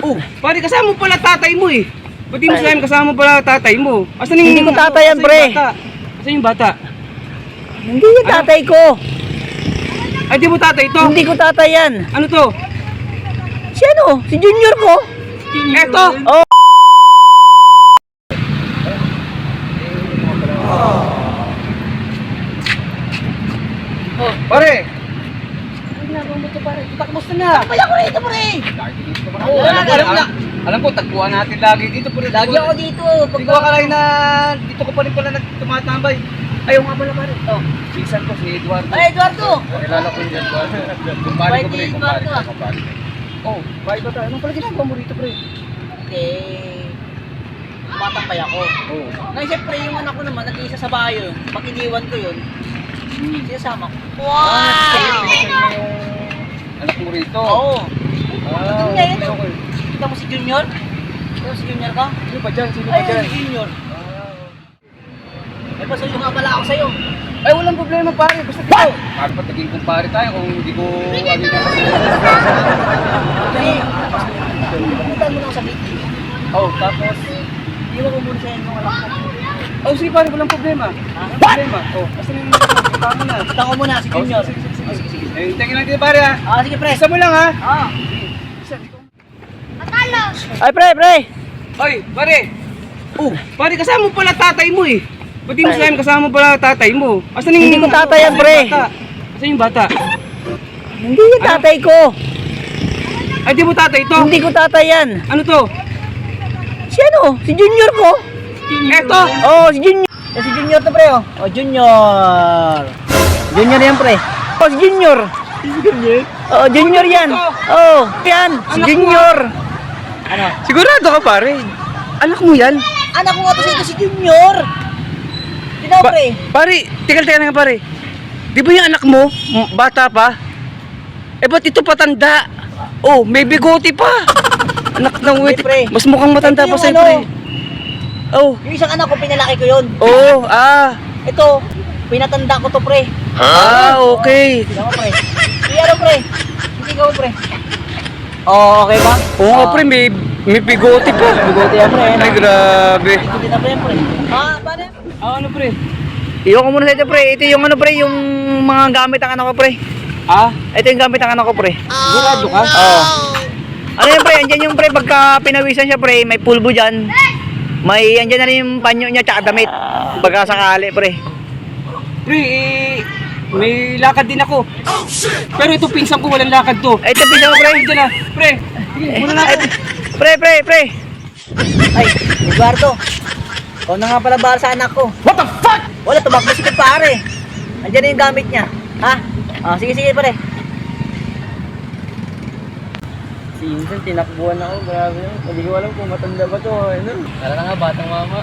Oh, pare kasama mo pala tatay mo eh. Ba't di mo sinabi kasama mo pala tatay mo? Asan yung... Hindi ko tatay yan, pre. Asan yung bata? Hindi yung tatay ko. Ay, di mo tatay ito? Hindi ko tatay yan. Ano to? Si ano? Si Junior ko. Eto! Oh. Oh, pare! Takbos na. Kaya ko rito, pre. Oh, alam ko, tagpuan natin lagi dito. Lagi ako dito. Hindi ko akalain na dito ko pa rin pala tumatambay. Ayaw nga pala pare. Oh, pinsan ko si Eduardo. Ay, Eduardo. Kilala ko yung Eduardo. Kumpare ko pre, kumpare ko. Oh, bakit ba tayo? Anong pala ginagawa mo rito pre? Tumatambay ako. Oh. Ngayon, siyempre, yung anak ko naman, nag-iisa sa bahay yun. Pag iniwan ko yun, sinasama ko. Yung anak mo rito? Oo. Ah, Ngayon, okay. kita mo si Junior? Kita mo si Junior ka? Sino ba dyan? Sino ba Ay, dyan? si Junior. May pasuyo nga pala ako sa'yo. Ay, walang problema pare. Basta dito. Paano pa naging kumpare tayo kung hindi ko ano na kasi. Kasi, pupuntahan mo lang ako sa meeting. Oh, tapos. Iwan ko muna sa'yo yung anak ko. Oh, sige pare, walang problema. Walang problema. Oh, basta yung kita mo na. Kita ko muna si Junior. Sige. Eh, tingin lang dito pare ha. Sige, pre. Isa mo lang ha. Ay, pre. Oy, pare. Oh, pare kasama mo pala tatay mo eh. Ba't di mo sinabi kasama mo pala tatay mo? Asan yung... Hindi ko tatay yan, pre. Asan yung bata? Hindi yung tatay ko. Ay, di mo tatay ito? Hindi ko tatay yan. Ano to? Si ano? Si Junior ko. Eto! Oh, si Junior. Si Junior to, pre, oh. Oh, Junior. Junior yan, pre. Oh, si Junior. Oh, Junior yan. Oh, yan. Si Anak mo. Junior. Ano? Sigurado ka pare? Anak mo yan? Anak ko nga to si Junior. Sino, pre? Pare, tikal nga pare. Di ba yung anak mo, bata pa? Eh ba't ito patanda? Oh, may bigote pa. Anak ng wait. Pre. Mas mukhang matanda Ito pa yung sa'yo, ano. pre. Oh, Yung isang anak ko, pinalaki ko yun. oh, Ito, pinatanda ko to, pre. okay. Sino mo, pre? Si ano, pre? Hindi ko, pre. Oh, okay ba? Oo nga, pre, may bigote pa. Bigote yan, pre. Ay, grabe. Hindi na, pre, pre. Paano? Ano, pre? Iwan ko muna sa ito, pre. Ito yung ano, pre, yung mga gamit ang anak ko, pre. Ito yung gamit ang anak ko, pre. Sigurado ka? Oo. Ano yun, pre? Andyan yung, pre, pagka pinawisan siya, pre, may pulbo dyan. May, andyan na rin yung panyo niya, tsaka damit. Pagka sakali, pre. Pre, may lakad din ako. Pero ito pinsan ko walang lakad to. Ito, pisa mo, pre. Diyan na. Pre, sige, muna na ako. Pre. Ay, Eduardo. Ikaw na nga pala bahal sa anak ko. What the fuck? Wala, tumakbo si pare. Andyan na yung gamit niya. Ha? Sige, pare. Si Insan, tinakbuhan ako. Grabe yun. Hindi ko alam kung matanda ba to. Ano? Tara na nga, batang mama.